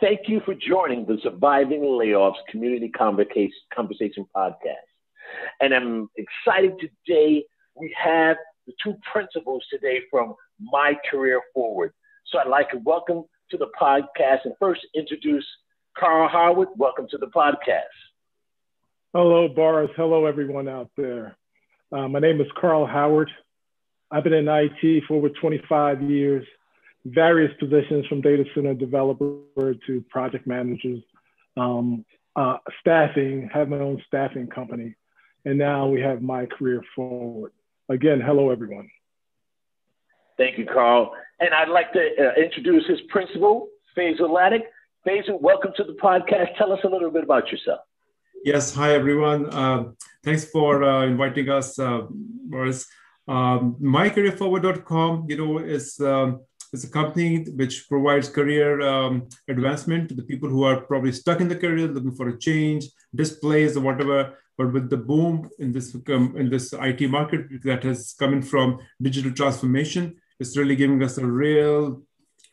thank you for joining the Surviving Layoffs Community Conversation Podcast. And I'm excited today. We have the two principals today from My Career Forward. So I'd like to welcome to the podcast and first introduce Carl Howard. Welcome to the podcast. Hello, Boris. Hello, everyone out there. My name is Carl Howard. I've been in IT for over 25 years, various positions from data center developer to project managers, staffing, have my own staffing company. And now we have My Career Forward. Again, hello, everyone. Thank you, Carl. And I'd like to introduce his principal, Faisal Ladak. Faisal, welcome to the podcast. Tell us a little bit about yourself. Yes, hi, everyone. Thanks for inviting us, Boris. MyCareerForward.com, is a company which provides career advancement to the people who are probably stuck in the career, looking for a change, displays or whatever. But with the boom in this IT market that has come in from digital transformation, it's really giving us a real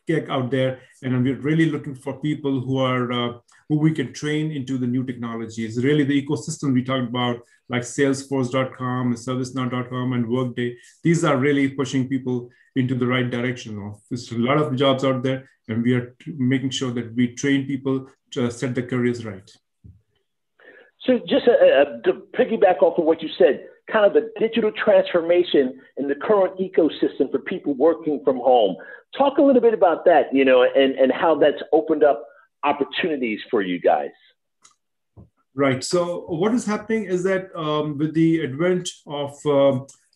kick out there. And we're really looking for people who we can train into the new technologies. Really, the ecosystem we talked about, like Salesforce.com and ServiceNow.com and Workday, these are really pushing people into the right direction. There's a lot of jobs out there, and we are making sure that we train people to set their careers right. So just to piggyback off of what you said, kind of the digital transformation in the current ecosystem for people working from home. Talk a little bit about that, and how that's opened up opportunities for you guys. Right. So what is happening is that with the advent of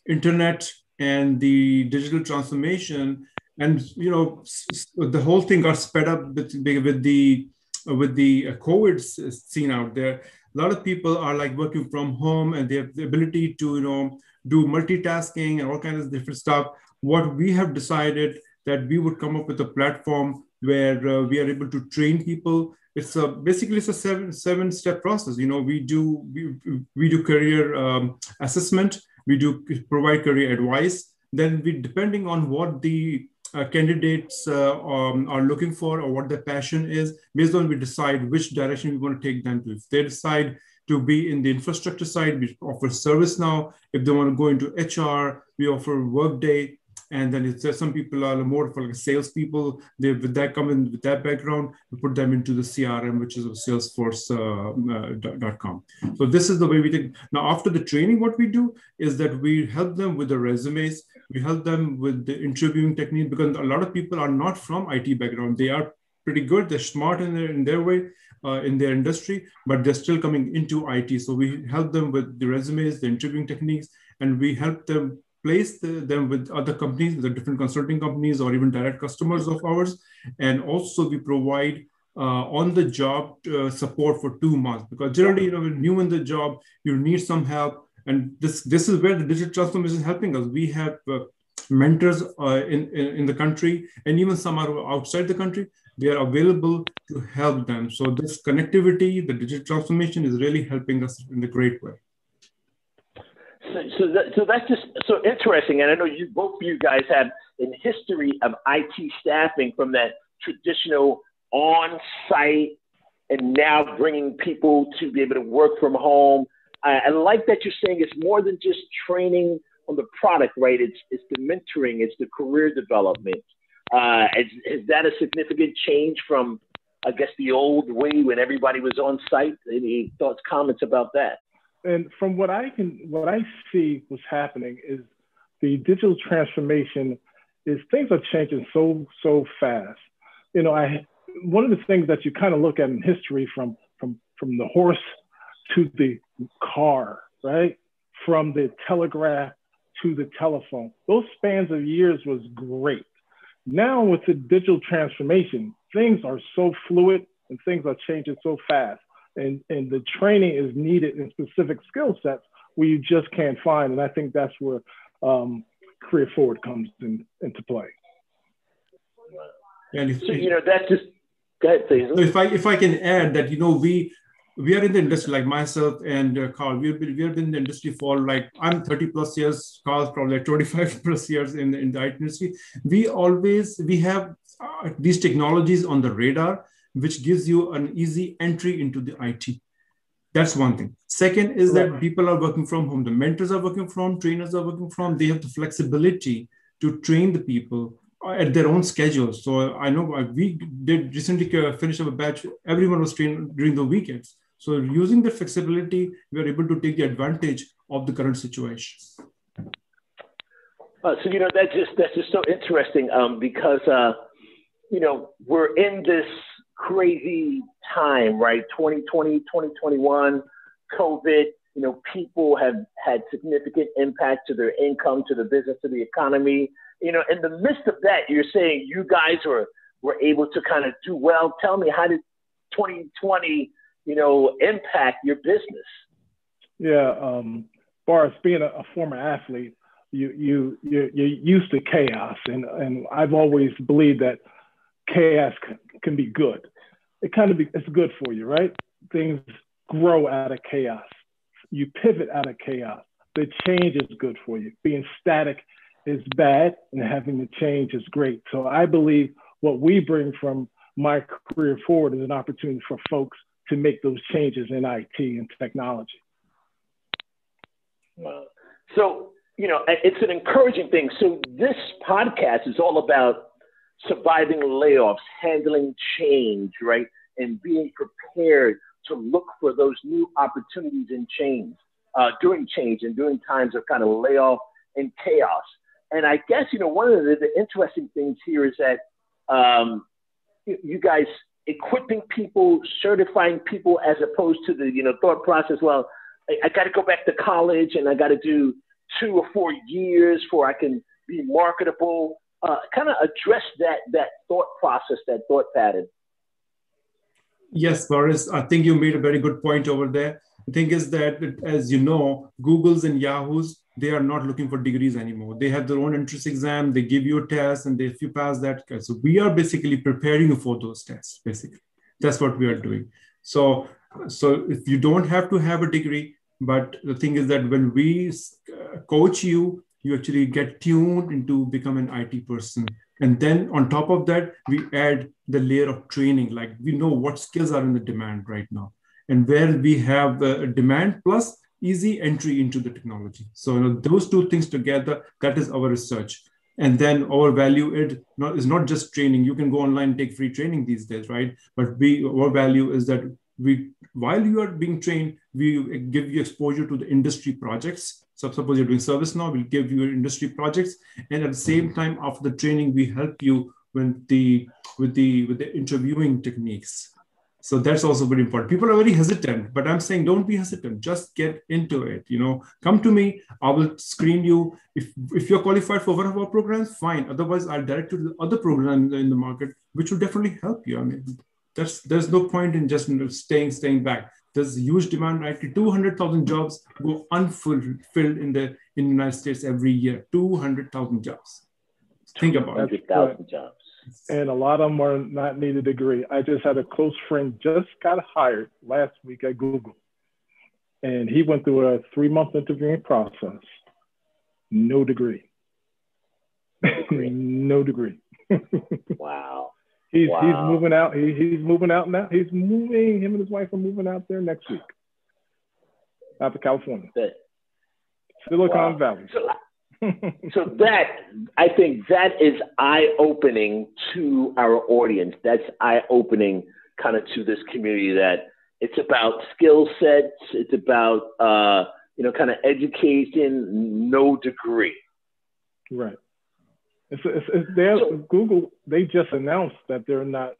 internet and the digital transformation, and the whole thing got sped up with the COVID scene out there. A lot of people are like working from home, and they have the ability to do multitasking and all kinds of different stuff. What we have decided that we would come up with a platform where we are able to train people. It's basically a seven-step process. We do career assessment. We do provide career advice. Then depending on what the candidates are looking for or what their passion is, based on we decide which direction we want to take them to. If they decide to be in the infrastructure side, we offer ServiceNow. If they want to go into HR, we offer Workday. And then if there's some people are more for like salespeople, they with that come in with that background, we put them into the CRM, which is Salesforce.com. So this is the way we think. Now, after the training, what we do is that we help them with the resumes. We help them with the interviewing technique, because a lot of people are not from IT background. They are pretty good. They're smart in their way, in their industry, but they're still coming into IT. So we help them with the resumes, the interviewing techniques, and we help them place them with other companies, the different consulting companies, or even direct customers of ours. And also we provide on-the-job support for 2 months, because generally, when new in the job, you need some help. And this is where the digital transformation is helping us. We have mentors in the country, and even some are outside the country. They are available to help them. So this connectivity, the digital transformation is really helping us in a great way. So that's just so interesting. And I know both of you guys have a history of IT staffing from that traditional on-site and now bringing people to be able to work from home. I like that you're saying it's more than just training on the product, right? It's the mentoring, it's the career development. Is that a significant change from, I guess, the old way when everybody was on site? Any thoughts, comments about that? And from what I see what's happening is the digital transformation is things are changing so fast. One of the things that you kind of look at in history from the horse to the car, right? From the telegraph to the telephone, those spans of years was great. Now with the digital transformation, things are so fluid and things are changing so fast. And the training is needed in specific skill sets where you just can't find. And I think that's where Career Forward comes into play. And so, that's just, go ahead, please. So if I can add that, we are in the industry, like myself and Carl, we have been in the industry for I'm 30 plus years, Carl's probably 25 plus years in the IT industry. We have these technologies on the radar, which gives you an easy entry into the IT. That's one thing. Second is that people are working from home. The mentors are working from home, trainers are working from home. They have the flexibility to train the people at their own schedule. So I know we did recently finish up a batch. Everyone was trained during the weekends. So using the flexibility, we are able to take the advantage of the current situation. So, that's just so interesting because, we're in this crazy time, right? 2020, 2021, COVID, people have had significant impact to their income, to the business, to the economy. In the midst of that, you're saying you guys were able to kind of do well. Tell me, how did 2020, impact your business? Yeah, Boris, being a former athlete, you're used to chaos, and I've always believed that chaos can be good. It's good for you, right? Things grow out of chaos. You pivot out of chaos. The change is good for you. Being static is bad, and having the change is great. So I believe what we bring from my career forward is an opportunity for folks to make those changes in IT and technology. So, it's an encouraging thing. So this podcast is all about surviving layoffs, handling change, right? And being prepared to look for those new opportunities in change, during change and during times of kind of layoff and chaos. And I guess, one of the interesting things here is that you guys equipping people, certifying people, as opposed to the, thought process, well, I got to go back to college and I got to do 2 or 4 years before I can be marketable. Kind of address that thought process, that thought pattern. Yes, Boris, I think you made a very good point over there. The thing is that, as you know, Googles and Yahoos, they are not looking for degrees anymore. They have their own entrance exam. They give you a test, and if you pass that, so we are basically preparing you for those tests. Basically, that's what we are doing. So if you don't have to have a degree, but the thing is that when we coach you, you actually get tuned into become an IT person. And then on top of that, we add the layer of training. Like we know what skills are in the demand right now and where we have a demand plus easy entry into the technology. So those two things together, that is our research. And then our value is not just training. You can go online and take free training these days, right? But our value is that while you are being trained, we give you exposure to the industry projects. So suppose you're doing service now, we'll give you industry projects. And at the same time, after the training, we help you with the interviewing techniques. So that's also very important. People are very hesitant, but I'm saying don't be hesitant. Just get into it. Come to me. I will screen you. If you're qualified for one of our programs, fine. Otherwise, I'll direct you to the other program in the market, which will definitely help you. I mean, there's no point in just staying back. There's huge demand, right? 200,000 jobs go unfulfilled in the United States every year. 200,000 jobs. Think about it. 200,000 jobs. And a lot of them are not need a degree. I just had a close friend just got hired last week at Google. And he went through a 3-month interviewing process. No degree. No degree. Wow. He's moving out. He's moving out now. Him and his wife are moving out there next week. Out to California. Silicon Valley. So that, I think that is eye-opening to our audience. That's eye-opening kind of to this community, that it's about skill sets. It's about, kind of education, no degree. Right. Google, they just announced that they're not,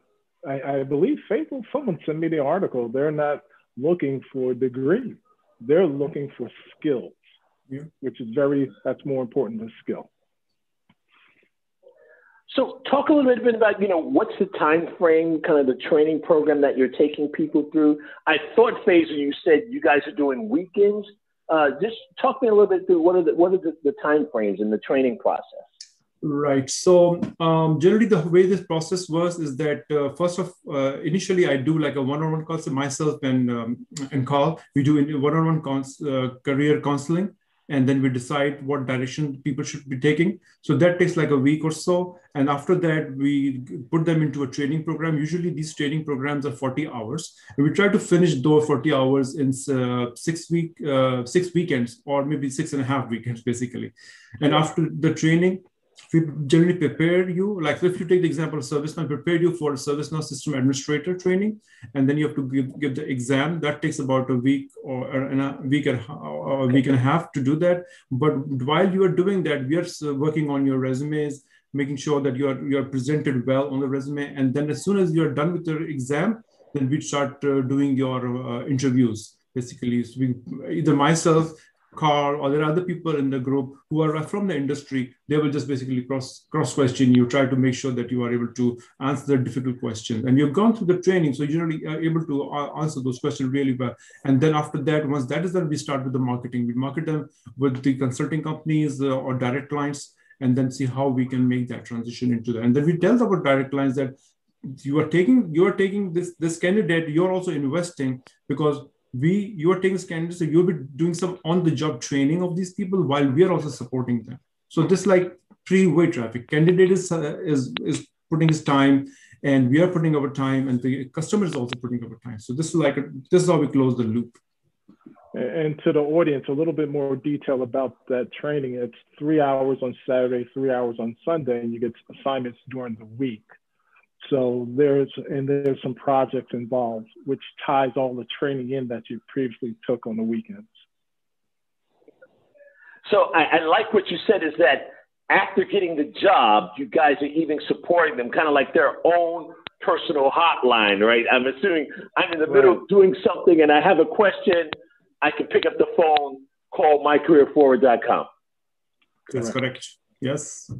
I believe Faisal, someone sent me the article, they're not looking for a degree. They're looking for skills, which is that's more important than skill. So talk a little bit about, what's the time frame, kind of the training program that you're taking people through. I thought, Faisal, you said you guys are doing weekends. Just talk me a little bit through what are the time frames in the training process. Right. So generally, the way this process works is that initially I do like a one-on-one call. So myself and Carl, we do one-on-one career counseling. and then we decide what direction people should be taking. So that takes like a week or so. And after that, we put them into a training program. Usually these training programs are 40 hours. And we try to finish those 40 hours in 6 weekends, or maybe 6.5 weekends, basically. And after the training, we generally prepare you, like if you take the example of ServiceNow, prepare you for ServiceNow system administrator training, and then you have to give the exam. That takes about a week or a week and a half to do that. But while you are doing that, we are working on your resumes, making sure that you are presented well on the resume. And then as soon as you are done with your exam, then we start doing your interviews. Basically, so either myself, Carl, or there are other people in the group who are from the industry. They will just basically cross question you, try to make sure that you are able to answer the difficult questions. And you've gone through the training, so you're generally able to answer those questions really well. And then after that, once that is done, we start with the marketing. We market them with the consulting companies or direct clients, and then see how we can make that transition into that. And then we tell our direct clients that you are taking this candidate, you're also investing, because you are taking candidates, so you'll be doing some on-the-job training of these people while we are also supporting them. So this like three-way traffic. Candidate is putting his time, and we are putting our time, and the customer is also putting our time. So this is how we close the loop. And to the audience, a little bit more detail about that training. It's 3 hours on Saturday, 3 hours on Sunday, and you get assignments during the week. So there's some projects involved, which ties all the training in that you previously took on the weekends. So I like what you said, is that after getting the job, you guys are even supporting them, kind of like their own personal hotline, right? I'm assuming I'm in the middle of doing something and I have a question, I can pick up the phone, call mycareerforward.com. That's correct. Yes.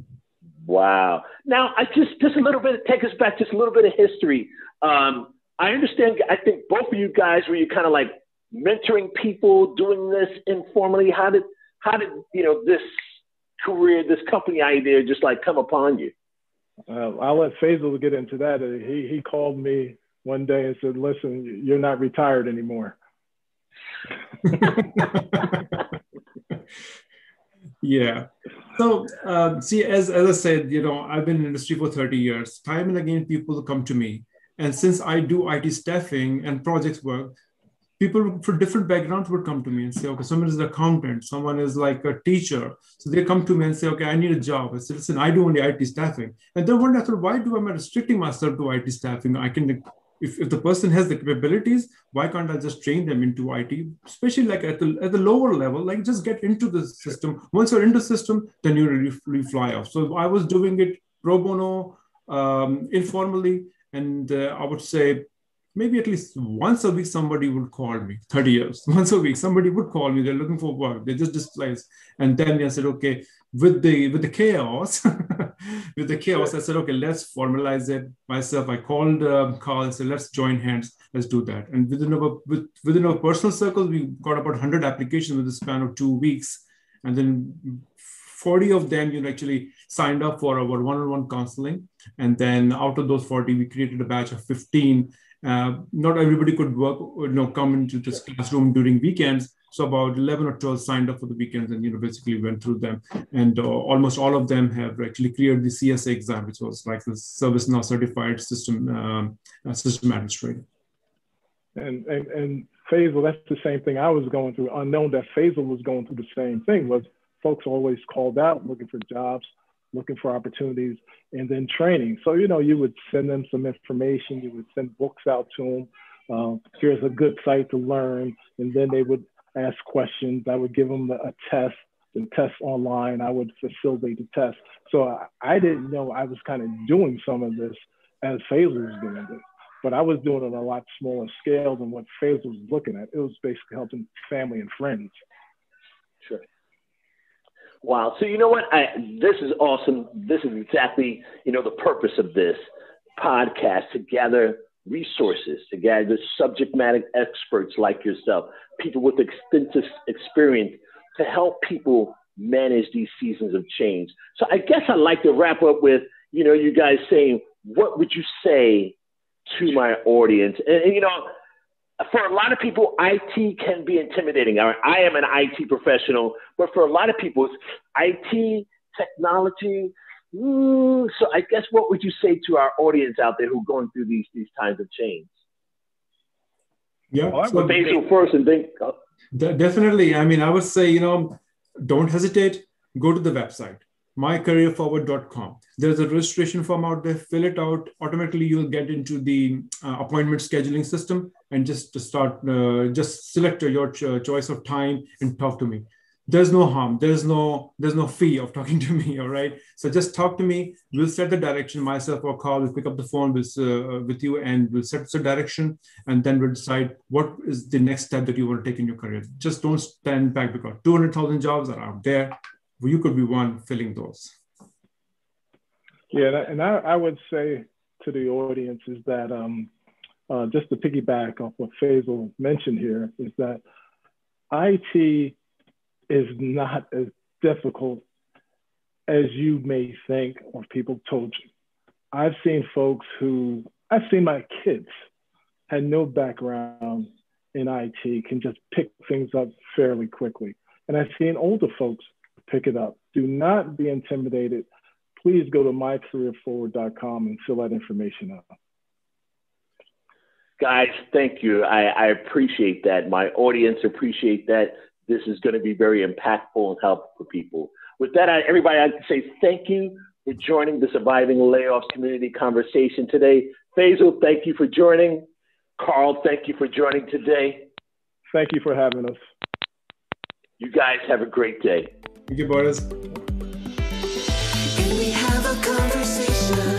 Wow. Now, just a little bit, take us back just a little bit of history. I understand, I think both of you guys were you kind of like mentoring people, doing this informally. How did this career, this company idea just like come upon you? I'll let Faisal get into that. He called me one day and said, listen, you're not retired anymore. Yeah. So, see, as I said, I've been in the industry for 30 years. Time and again, people come to me. And since I do IT staffing and projects work, people for different backgrounds would come to me and say, okay, someone is an accountant, someone is like a teacher. So they come to me and say, okay, I need a job. I said, listen, I do only IT staffing. And then one day I thought, why am I restricting myself to IT staffing? I can, if the person has the capabilities, why can't I just train them into IT, especially like at the lower level, like just get into the system. Once you're into the system, then you really fly off. So I was doing it pro bono, informally, and I would say maybe at least once a week, somebody would call me, 30 years, once a week, somebody would call me, they're looking for work, they just displaced. And then I said, okay, with the chaos, I said, okay, let's formalize it myself. I called Carl and said, let's join hands, let's do that. And within our personal circles, we got about 100 applications within the span of 2 weeks. And then 40 of them, actually signed up for our one-on-one counseling. And then out of those 40, we created a batch of 15. Not everybody could work, come into this classroom during weekends. So about 11 or 12 signed up for the weekends and, basically went through them. And almost all of them have actually cleared the CSA exam, which was like the ServiceNow Certified System Administrator. And Faisal, that's the same thing I was going through. Unknown that Faisal was going through the same thing, was folks always called out looking for jobs, looking for opportunities, and then training. So, you would send them some information, you would send books out to them. Here's a good site to learn. And then they would ask questions. I would give them a test, the test online. I would facilitate the test. So I didn't know I was kind of doing some of this as Faisal was doing this, but I was doing it on a lot smaller scale than what Faisal was looking at. It was basically helping family and friends. Sure. Wow. So you know what? This is awesome. This is exactly, the purpose of this podcast, to gather resources, to gather subject matter experts like yourself, people with extensive experience to help people manage these seasons of change. So I guess I'd like to wrap up with, you guys saying, what would you say to my audience? And for a lot of people, IT can be intimidating. I am an IT professional, but for a lot of people, it's IT, technology. So I guess what would you say to our audience out there who are going through these times of change? Yeah, so Faisal first, and then definitely. I mean, I would say, don't hesitate. Go to the website, mycareerforward.com. There's a registration form out there. Fill it out. Automatically, you'll get into the appointment scheduling system, and just select your choice of time and talk to me. There's no harm. There's no fee of talking to me. All right. So just talk to me. We'll set the direction. Myself or Carl will pick up the phone with you, and we'll set the direction, and then we'll decide what is the next step that you want to take in your career. Just don't stand back, because 200,000 jobs are out there. You could be one filling those. Yeah, and I would say to the audience is that just to piggyback off what Faisal mentioned here, is that IT is not as difficult as you may think or people told you. I've seen my kids had no background in IT, can just pick things up fairly quickly. And I've seen older folks pick it up. Do not be intimidated. Please go to mycareerforward.com and fill that information out. Guys, thank you. I appreciate that. My audience appreciate that. This is going to be very impactful and helpful for people. With that, everybody, I'd say thank you for joining the Surviving Layoffs Community Conversation today. Faisal, thank you for joining. Carl, thank you for joining today. Thank you for having us. You guys have a great day. Thank you, boys. Can we have a conversation?